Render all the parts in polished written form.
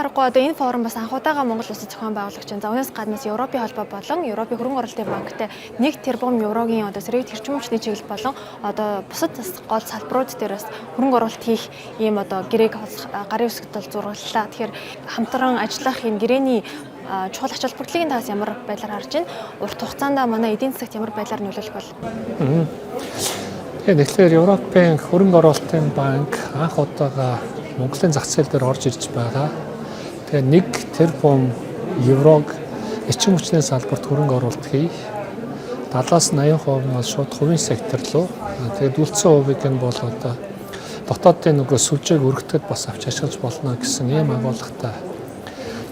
аргагүй одоо энэ форум бас анх удаага Монгол улсад зохион байгуулагч байна. За үүнээс гаднаас Европын холбоо болон Европын хөрөнгө оруулалтын банктай 1 тэрбум еврогийн одоо сэргээгт хэрчим хүчний чиглэл болон одоо бусад гол салбарууд дээр бас хөрөнгө оруулалт хийх ийм одоо гэрээг гарын үсгт бол зургаллаа. Тэгэхээр хамтран ажиллах энэ гэрээний чухал ач холбогдлыг таас ямар байдлаар харж байна? Урт хугацаанд манай эдийн засагт ямар байдлаар нөлөөлөх бол? Тэгэхээр Европын хөрөнгө оруулалтын банк анх удаага Монголын зах зээл дээр орж ирж байгаа. Тэгээ 1 тэрбум еврог эрчим хүчний салбарт хөрөнгө оруулалт хий. 70-80% нь шууд хувийн сектор руу. Тэгээд үлдсэн хувийг нь бол одоо дотоодын нөгөө сүлжээг өргөтгöd бас авч ашиглаж болно гэсэн ийм агуулгатай.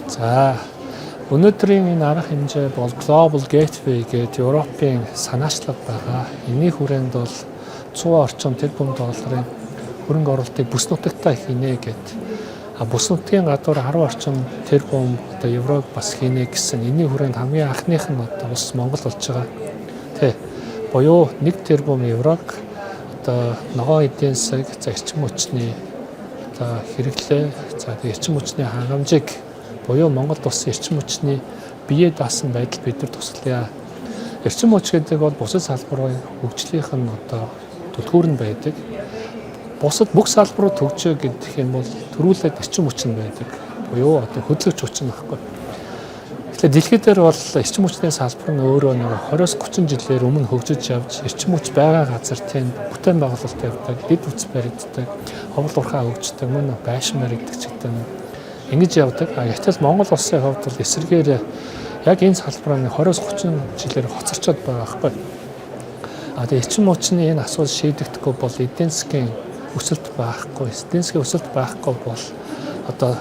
За өнөөдрийн энэ арга хэмжээ бол Global Gateway гэдэг Европын санаачлаг байгаа. Энэний хүрээнд бол 100 орчим тэрбум долларын хөрөнгө оруулалтыг бүс нутагтаа хийнэ гэд. Бүс нутгийн гадуур 10 орчим тэрбум одоо еврог бас хийнэ гэсэн. Энэний хүрээнд хамгийн анхных нь одоо улс Монгол болж байгаа. Тэ. Буюу 1 тэрбум еврог одоо ногоон эдийн засаг, эрчим хүчний одоо хэрэглээ, за эрчим хүчний хангамжийг буюу Монгол улсын эрчим хүчний бие даасан байдал бид нар туслая. Эрчим хүч гэдэг бол бусад салбарын хөгжлийнх нь одоо түлхүүр нь байдаг. Бусад бүх салбарууд хөгжөө гэдэг юм бол төрүүлээд эрчим хүч нь байдаг. Буюу одоо хөдөлгөж хүч нь баггүй. Тэгэхээр дэлхийд дээр бол эрчим хүчний салбар нь өөрөө нэг 20-30 жилээр өмнө хөгжиж явж эрчим хүч байгаа газар тэнд бүтээн байгуулалт явдаг, эд үс баригддаг, ховл урхаа хөгждөг, мөн байшин баригддаг ч гэдэг нь ингэж явдаг. Гэтэл Монгол улсын хувьд бол эсрэгээр яг энэ салбараа 20-30 жилээр хоцорчод байгаа байхгүй. Тэгээ эрчим хүчний энэ асуудал шийдэгдэхгүй бол эдийн засгийн өсөлт байхгүй. Эдийн засгийн өсөлт байхгүй бол одоо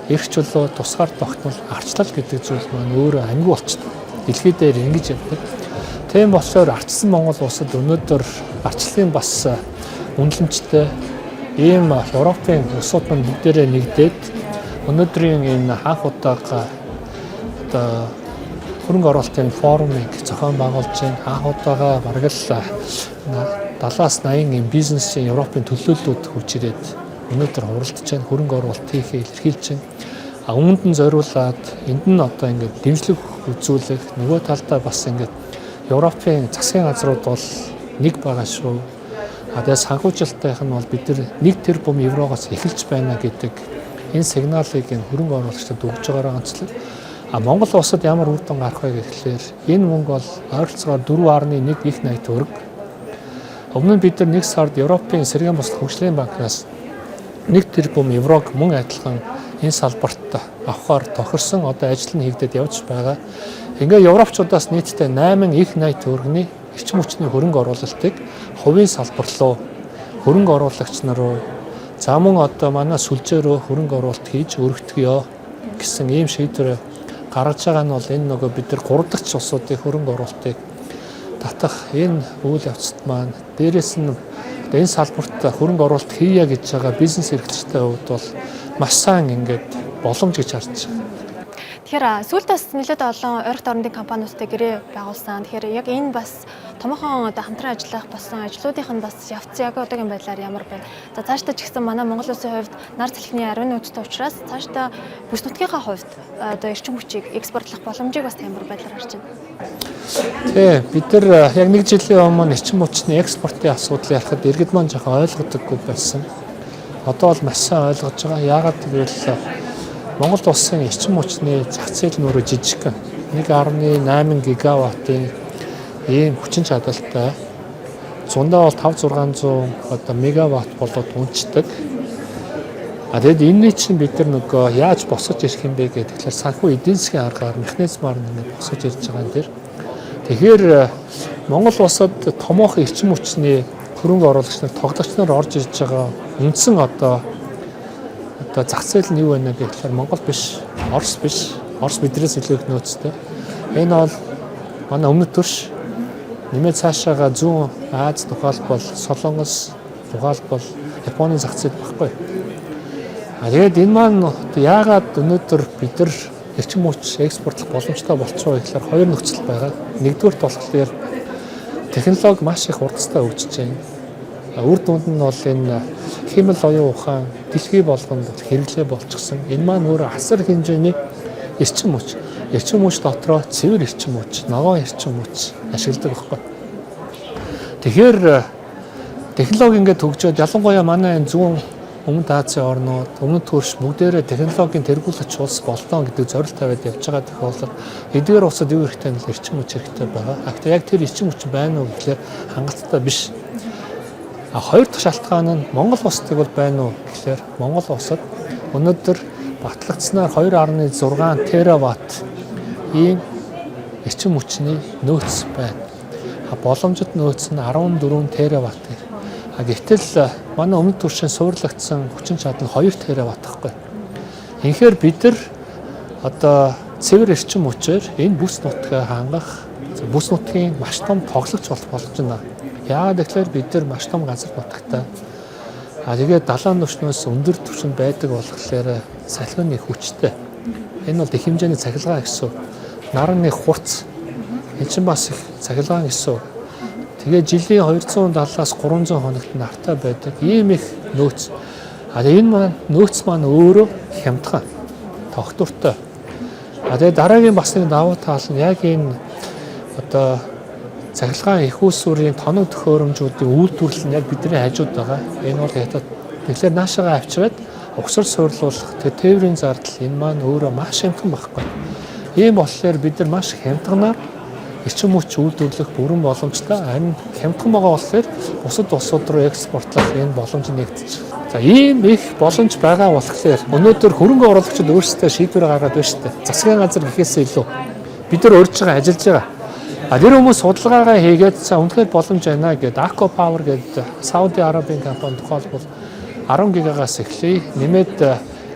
эрх чөлөө тусгаар тогтмол арчлал гэдэг зүйл маань өөрөө амьгүй болчихдог. Дэлхийд дээр ингэж явдаг. Тийм болохоор арчсан Монгол улсад өнөөдөр арчлалын бас үнэлэмжтэй ийм Европын улсууд маань бүгдээрээ нэгдээд өнөөдрийн энэ анх удаага одоо хөрөнгө оруулалтын форумыг зохион байгуулж байна. Анх удаага бараг л 70-80 ийм бизнесийн Европын төлөөллүүд хурж ирээд өнөөдөр хуралдаж байна. Хөрөнгө оруулалт хийхээ илэрхийлж байна. Үүнд нь зориулаад энд нь одоо ингээд дэмжлэг үзүүлэх нөгөө талдаа бас ингээд Европын засгийн газрууд бол нэг байгаа шүү. Тэгээ санхүүжилтийнх нь бол бид нар 1 тэрбум еврогоос эхэлж байна гэдэг энэ сигналыг хөрөнгө оруулагчдад өгж байгаагаа онцлог. Монгол улсад ямар үр дүн гарах вэ гэхлээр энэ мөнгө бол ойролцоогоор 4.1 их найт төгрөг. Өмнө нь бид нар 1 сард Европын сэргээн бослох хөгжлийн банкнаас 1 тэрбум еврог мөн адилхан энэ салбарт авахаар тохирсон одоо ажил нь хийгдээд явж байгаа. Ингээ европчуудаас нийтдээ 8 их найт төгрөгийн эрчим хүчний хөрөнгө оруулалтыг хувийн салбар руу хөрөнгө оруулагч нар руу за мөн одоо манай сүлжээ рүү хөрөнгө оруулалт хийж өргөтгөё гэсэн ийм шийдвэр гаргаж байгаа нь бол энэ нөгөө бид нар 3 дахь улсуудын хөрөнгө оруулалтыг татах энэ үйл явцад маань дээрэс нь энэ салбарт хөрөнгө оруулалт хийя гэж байгаа бизнес эрхлэгчтэй хувьд бол маш сайн ингээд боломж гэж харж байна. Тэгэхээр сүүлд бас нэлээд олон ойролт орнын компаниудтай гэрээ байгуулсан. Тэгэхээр яг энэ бас томоохон одоо хамтран ажиллах болсон ажлуудынх нь бас явц яг одоогийн байдлаар ямар байна. За цаашдаа ч гэсэн манай Монгол улсын хувьд нар салхины ариун нөөцтэй учраас цаашдаа бүс нутгийнхаа хувьд одоо эрчим хүчийг экспортлох боломжийг бас ямар байдлаар харж байна. Тий, бид нар яг 1 жилийн өмнө эрчим хүчний экспортын асуудлыг ярихад иргэд маань жоохон ойлгодоггүй байсан. Одоо бол маш сайн ойлгож байгаа. Яагаад гэвэл Монгол улсын эрчим хүчний зах зээл нь өөрөө жижиг. 1.8 гигаваттын ийм хүчин чадалтай. Зундаа бол 5-600 одоо мегаватт болоод унцдаг. Тэгэд энэний чинь бид нар нөгөө яаж босож ирэх юм бэ гэхээр санхүү эдийн засгийн аргаар механизмаар нэг босож ирж байгаа юм дээр. Тэгэхээр Монгол улсад томоохон эрчим хүчний хөрөнгө оруулагч нар тоглогч нар орж ирж байгаа үндсэн одоо зах зээл нь юу вэ гэхээр Монгол биш, Орос биш. Орос бидрээс илүү их нөөцтэй. Энэ бол манай өмнөд төрш нэмээд цаашаага зүүн Аз тухайлбал Солонгос тухайлбал Японы зах зээл баггүй. Тэгээд энэ маань яагаад өнөөдөр бид нар эрчим хүч экспортлох боломжтой болчихоо гэхээр хоёр нөхцөл байгаа. Нэгдүгээр болохоор технологи маш их хурдтай хөгжиж байна. Үр дүнд нь бол энэ хэмэл оюун ухаан дэлхий болгонд хэрэглээ болчихсон. Энэ маань өөрөө асар хэмжээний эрчим хүч. Эрчим хүч дотроо цэвэр эрчим хүч, ногоон эрчим хүч ашигладаг байхгүй. Тэгэхээр технологи ингээд хөгжөөд ялангуяа манай энэ зүүн Өмнөд Азийн орнууд, өмнөд төрш бүгдээрээ технологийн тэргүүлэгч улс болтон гэдэг зорилт тавиад явж байгаа тохиолдолд эдгээр улсад юу хэрэгтэй нь эрчим хүч хэрэгтэй байгаа. Гэхдээ яг тэр эрчим хүч байна уу гэхлээр хангалттай биш. Хоёр дахь шалтгаан нь Монгол улсдаг бол байна уу гэхлээр Монгол улсад өнөөдөр батлагдсанаар 2.6 тераватт ийм эрчим хүчний нөөц байна. Боломжит нөөц нь 14 тераватт. Гэтэл манай өмнөд түвшин суурлагдсан хүчин чадал 2 тераватт гэхгүй. Инхээр бид нар одоо цэвэр эрчим хүчээр энэ бүс нутгаа хангах, бүс нутгийн маш том тоглогч болох боломж байна. Яагаад гэвэл бид нар маш том газар нутагтай. Тэгээд далайн түвшнөөс өндөр түвшинд байдаг болохоор салхины хүчтэй. Энэ бол их хэмжээний цахилгаан гэсэн. Нарны хурц энэ чинь бас их цахилгаан гэсэн. Тэгээд жилийн 270-аас 300 хоногт нартай байдаг ийм их нөөц. Энэ маань нөөц маань өөрөө хямдхан, тогтвортой. Тэгээд дараагийн бас нэг давуу тал нь яг энэ одоо цахилгаан их усүрийн тоног төхөөрөмжүүдийн үйлдвэрлэл нь яг бидний хажууд байгаа. Энэ бол хятад. Тэгэхээр наашаага авчираад угсар суурлуулах тэр тээврийн зардал энэ маань өөрөө маш хямдхан байхгүй. Ийм болохоор бид нар маш хямдганаар эрчим хүч үйлдвэрлэх бүрэн боломжтой. Харин хямдхан байгаа болохоор бусад улсууд руу экспортлох энэ боломж нэгдэж. За ийм их боломж байгаа болохоор өнөөдөр хөрөнгө оруулагчид өөрсдөө шийдвэр гаргаад байна шүү дээ. Засгийн газар гэхээсээ илүү бид нар урьж байгаа, ажиллаж байгаа. Тэр хүмүүс судалгаагаа хийгээд үнэхээр боломж байна гэдэг Акко Power гэдэг Сауди Арабын компани тухайлбал 10 гигагаас эхлэе нэмээд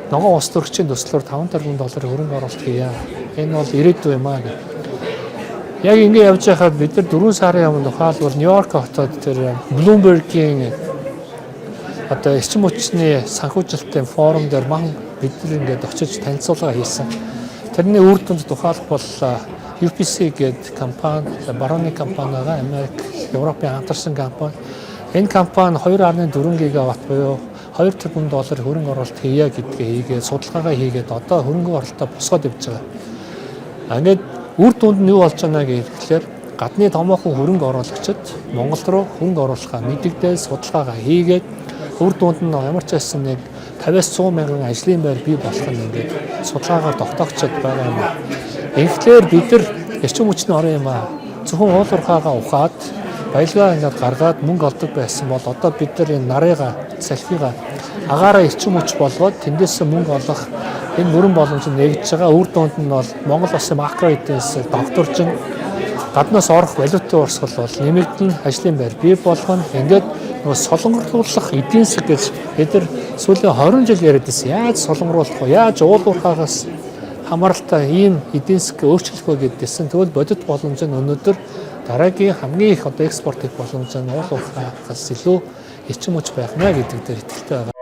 ногоон ус төрөгчийн төслөөр $5 тэрбум хөрөнгө оруулалт хийя. Энэ бол ирээдүй юм аа гэдэг. Яг ингэ явж байхад бид нар 4 сарын өмнө тухайлбал Нью-Йорк хотод тэр Bloomberg-ийн одоо эрчим хүчний санхүүжилтийн форум дээр маань бид нар ингээд очиж танилцуулга хийсэн. Тэрний үр дүнд тухайлбал UPC гэдэг компани, барууны компанигаа Америк, Европын хамтарсан компани. Энэ компани 2.4 гигаватт буюу $2 тэрбум хөрөнгө оруулалт хийя гэдгээ хийгээд судалгаагаа хийгээд одоо хөрөнгө оруулалтаа босгоод явж байгаа. Ингээд үр дүнд нь юу болж байна гэхээр гадны томоохон хөрөнгө оруулагчид Монгол руу хөрөнгө оруулахаа мэдэгдээд судалгаагаа хийгээд үр дүнд нь ямар ч байсан нэг 50-100 мянган ажлын байр бий болох нь ингээд судалгаагаар тогтоогчод байгаа юм. Инхлээр бид нар эрчим хүчний орон юм аа. Зөвхөн уулуурхаагаа ухаад баялгаа ингээд гаргаад мөнгө олдог байсан бол одоо бид нар энэ нарыгаа, салхигаа агаараа эрчим хүч болгоод тэндээс мөнгө олох энэ бүрэн боломж нэгдэж байгаа. Үр дүнд нь бол Монгол улсын макро эдийн засаг докторжин гаднаас орох валютын урсгал бол нэмэгдэн ажлын байр бий болгоно. Ингээд нөгөө солонгорлуулах эдийн засаг гэж бид нар сүүлийн 20 жил яриад байсан. Яаж солонгоруулах вэ? Яаж уулуурхаагаас хамааралтай ийм эдийн засаг өөрчлөх вэ гэдээсэн. Тэгвэл бодит боломж нь өнөөдөр дараагийн хамгийн их одоо экспорт хийх боломж нь уулуурхаагаас илүү эрчим хүч байх нэ гэдэг дээр итгэлтэй байгаа.